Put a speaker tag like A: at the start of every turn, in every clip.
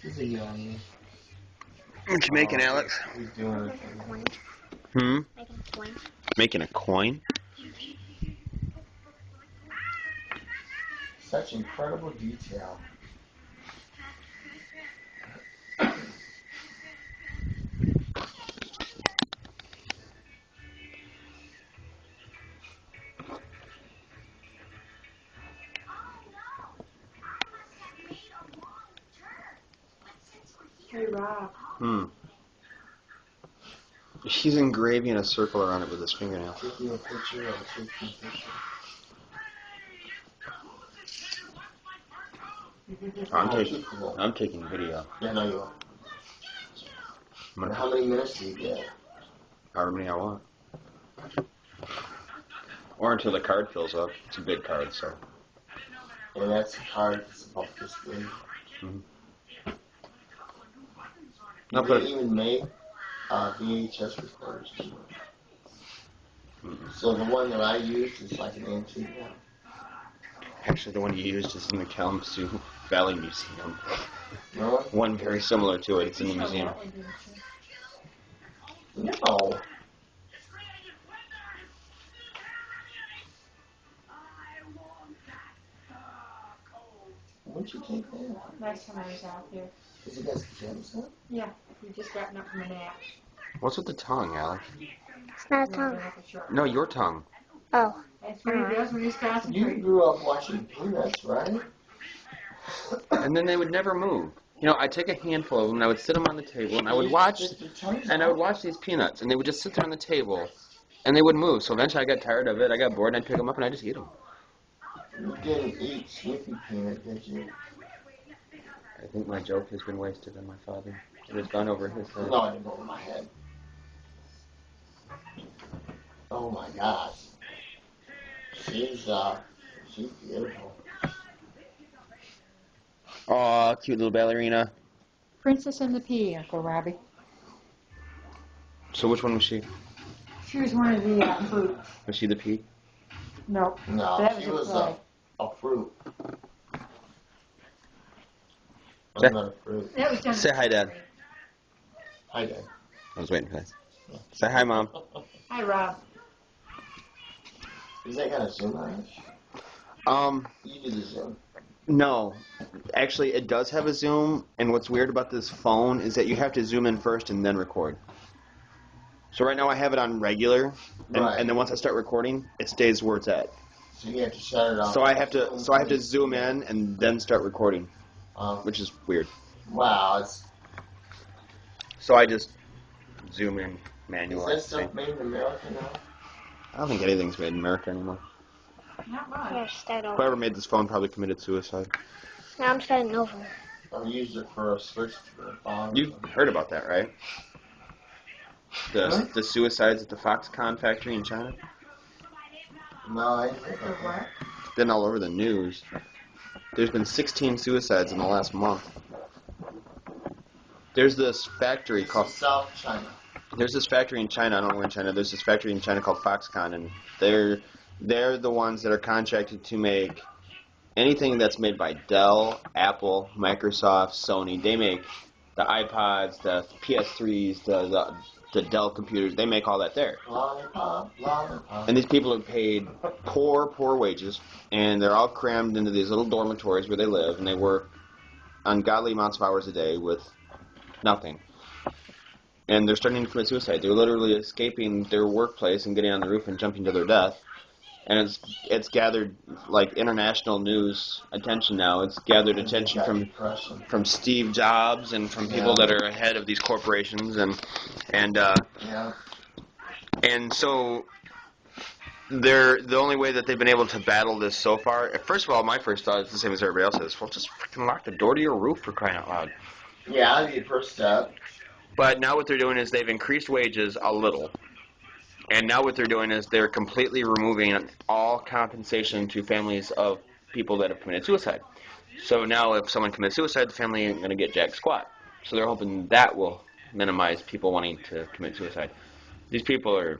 A: He's a young.
B: What you making, Alex?
A: He's doing it.
B: Hmm?
C: Making a coin.
B: Making a coin?
A: Such incredible detail.
D: Hey, Rob.
B: He's engraving a circle around it with his fingernail.
A: Taking a picture of a taking picture.
B: I'm taking video.
A: Yeah, no, you are. And how many minutes do you get?
B: However many I want. Or until the card fills up. It's a big card, so.
A: And that's a card that's about this big.
B: Mm-hmm.
A: No, they even make VHS recorders too. So the one that I used is like an antique one.
B: Actually, the one you used is in the Kalamazoo Valley Museum.
A: Really?
B: One very similar to it. It's in the museum.
A: No. When'd you take that?
D: Last time I was out there.
A: Is it guys' pajamas now?
D: Yeah, we just gotten up from a nap.
B: What's with the tongue, Alex?
C: It's not a tongue.
B: No, your tongue.
C: Oh.
D: That's what he does when he's
A: You
D: concentrating.
A: grew up watching Peanuts, right?
B: And then they would never move. You know, I'd take a handful of them and I would sit them on the table and I would watch these peanuts and they would just sit there on the table and they would move. So eventually I got tired of it. I got bored and I'd pick them up and I'd just eat them.
A: You didn't eat Snippy Peanut, did you?
B: I think my joke has been wasted on my father. It has gone over his head.
A: No, it didn't go over my head. Oh my gosh. She's beautiful.
B: Aw, cute little ballerina.
D: Princess and the Pea, Uncle Robbie.
B: So which one was she?
D: She was one of the fruit.
B: Was she the pea?
D: No.
A: No,
D: That
A: she
D: was
A: was a fruit.
B: Say-
A: Not a fruit.
D: That was done.
B: Say hi, Dad.
A: Hi, Dad.
B: I was waiting for that. Say hi, Mom.
D: Hi, Rob.
A: Is that kind of zoom on it? You do the zoom.
B: No. Actually, it does have a zoom, and what's weird about this phone is that you have to zoom in first and then record. So right now I have it on regular, and then once I start recording, it stays where it's at.
A: So you have to shut it off.
B: So I have to zoom in and then start recording, which is weird.
A: Wow,
B: So I just zoom in manually.
A: Is that stuff made in America now?
B: I don't think anything's made in America anymore.
D: Not much.
C: Yeah, start over.
B: Whoever made this phone probably committed suicide.
C: Now I'm starting over.
A: Or used it for a switch to a phone.
B: You've heard about that, right? The suicides at the Foxconn factory in China?
A: No, I didn't think of that.
B: It's been all over the news. There's been 16 suicides in the last month. There's this factory called...
A: South China.
B: There's this factory in China, I don't know where in China, there's this factory in China called Foxconn, and they're the ones that are contracted to make anything that's made by Dell, Apple, Microsoft, Sony. They make the iPods, the PS3s, the Dell computers, they make all that there. And these people are paid poor wages, and they're all crammed into these little dormitories where they live, and they work ungodly amounts of hours a day with nothing. And they're starting to commit suicide. They're literally escaping their workplace and getting on the roof and jumping to their death. And it's gathered like international news attention now. It's gathered attention from Steve Jobs and from people that are ahead of these corporations and so they're the only way that they've been able to battle this so far. First of all, my first thought is the same as everybody else is. Well, just freaking lock the door to your roof, for crying out loud.
A: Yeah, that'd be the first step.
B: But now what they're doing is they've increased wages a little. And now what they're doing is they're completely removing all compensation to families of people that have committed suicide. So now if someone commits suicide, the family ain't going to get jack squat. So they're hoping that will minimize people wanting to commit suicide. These people are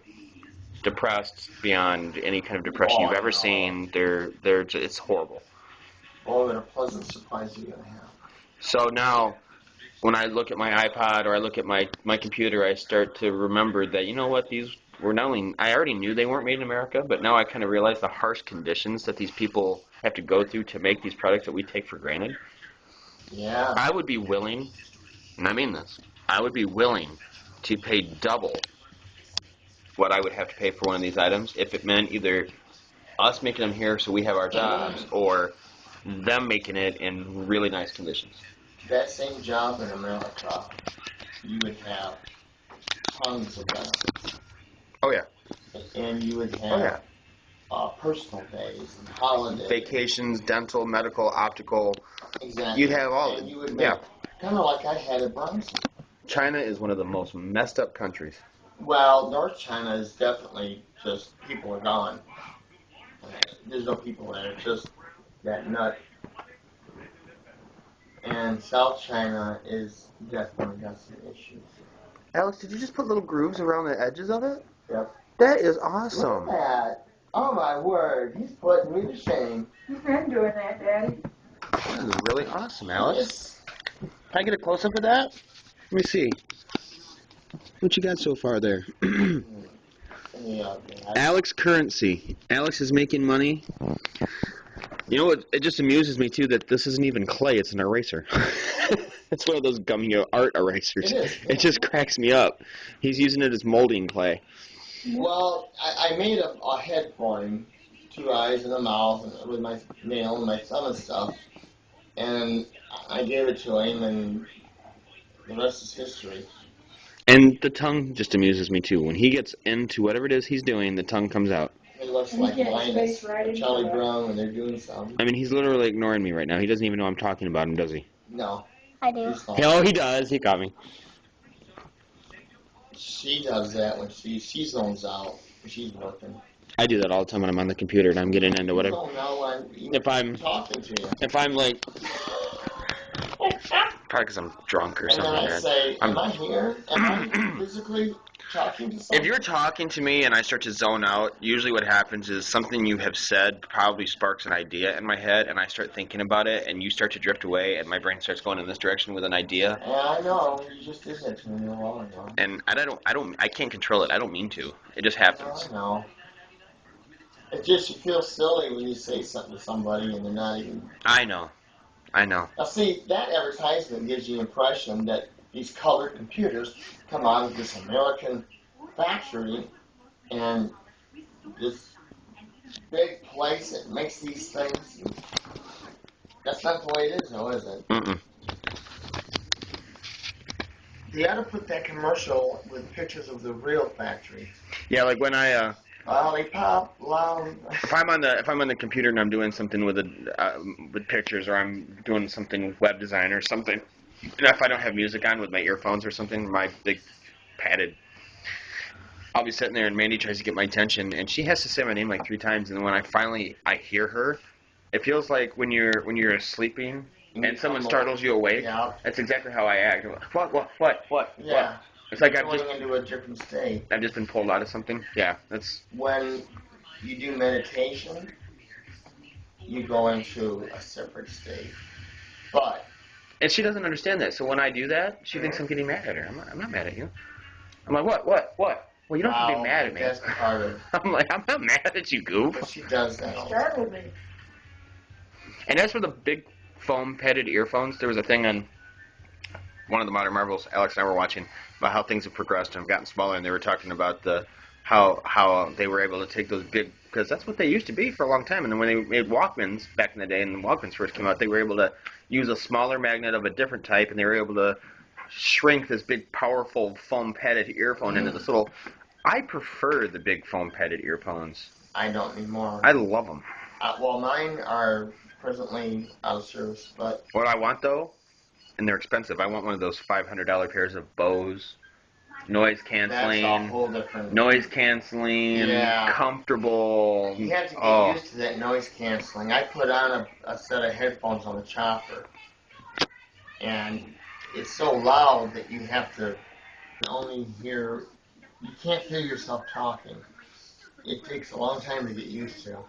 B: depressed beyond any kind of depression you've ever seen. It's horrible.
A: Oh, what a pleasant surprise you're going to have.
B: So now, when I look at my iPod or I look at my computer, I start to remember that, you know what, these were not only, I already knew they weren't made in America, but now I kind of realize the harsh conditions that these people have to go through to make these products that we take for granted.
A: Yeah.
B: I would be willing, and I mean this, I would be willing to pay double what I would have to pay for one of these items if it meant either us making them here so we have our jobs or them making it in really nice conditions.
A: That same job in America, you would have tons of benefits.
B: Oh, yeah.
A: And you would have personal days and holidays.
B: Vacations, dental, medical, optical.
A: Exactly.
B: You'd have all
A: and
B: the,
A: you would make, kind of like I had at Bronson.
B: China is one of the most messed up countries.
A: Well, North China is definitely just, people are gone. There's no people there, it's just that nut. And South China is definitely got some issues.
B: Alex, did you just put little grooves around the edges of it?
A: Yep.
B: That is
A: Look
B: awesome.
A: at that. Oh my word, he's putting me to shame.
D: He's been doing that, Daddy.
B: That is really awesome, Alex.
A: Yes.
B: Can I get a close-up of that? Let me see. What you got so far there?
A: Yeah,
B: Alex Currency. Alex is making money. You know what? It just amuses me, too, that this isn't even clay. It's an eraser. It's one of those Gummy art erasers.
A: It is.
B: It just cracks me up. He's using it as molding clay.
A: Well, I made a head for him, 2 eyes and a mouth, and with my nail and my thumb and stuff. And I gave it to him, and the rest is history.
B: And the tongue just amuses me, too. When he gets into whatever it is he's doing, the tongue comes out.
A: It looks
D: And he
A: like
D: gets
A: Linus,
D: spaced right into
A: Charlie
D: it.
A: Brown, when they're doing something.
B: I mean, he's literally ignoring me right now. He doesn't even know I'm talking about him, does he?
A: No.
C: I do.
A: He's not.
B: Oh, he does. He got me.
A: She does that when she zones out. She's working.
B: I do that all the time when I'm on the computer and I'm getting into whatever.
A: You don't know when
B: If I'm
A: talking to you.
B: If I'm like, probably because I'm drunk or
A: And then
B: something.
A: I say, am I here? Am I physically talking to someone?
B: If you're talking to me and I start to zone out, usually what happens is something you have said probably sparks an idea in my head, and I start thinking about it, and you start to drift away, and my brain starts going in this direction with an idea.
A: Yeah, I know. You just did that to me a while ago.
B: And I can't control it. I don't mean to. It just happens.
A: I know. It's just you feel silly when you say something to somebody and they're not even.
B: I know.
A: Now, see, that advertisement gives you the impression that these colored computers come out of this American factory and this big place that makes these things. That's not the way it is, though, is it?
B: Mm-mm.
A: They ought to put that commercial with pictures of the real factory.
B: Yeah, like when I
A: Lollipop, loud.
B: if I'm on the computer and I'm doing something with pictures, or I'm doing something web design or something, and if I don't have music on with my earphones or something, my big padded, I'll be sitting there and Mandy tries to get my attention, and she has to say my name like 3 times, and then when I hear her, it feels like when you're sleeping and someone startles you awake.
A: Yeah.
B: That's exactly how I act. What?
A: Yeah.
B: It's like
A: Going into a different state.
B: I've just been pulled out of something. Yeah, that's.
A: When you do meditation, you go into a separate state. But.
B: And she doesn't understand that. So when I do that, she thinks I'm getting mad at her. I'm not mad at you. I'm like, what? Well, you don't have to be mad at me.
A: That's part of.
B: I'm like, I'm not mad at you, goof.
A: But she does that all the
D: Start
A: time.
D: with me.
B: And as for the big foam padded earphones, there was a thing on one of the Modern Marvels Alex and I were watching about how things have progressed and have gotten smaller, and they were talking about how they were able to take those big, because that's what they used to be for a long time. And then when they made Walkmans back in the day, and the Walkmans first came out, they were able to use a smaller magnet of a different type, and they were able to shrink this big, powerful foam padded earphone into this little. I prefer the big foam padded earphones.
A: I don't need more.
B: I love them.
A: Well, mine are presently out of service, but.
B: What I want though, and they're expensive. I want one of those $500 pairs of Bose, noise canceling.
A: That's a whole different.
B: Noise canceling, comfortable.
A: You have to get used to that noise canceling. I put on a set of headphones on the chopper, and it's so loud that you have to only hear. You can't hear yourself talking. It takes a long time to get used to.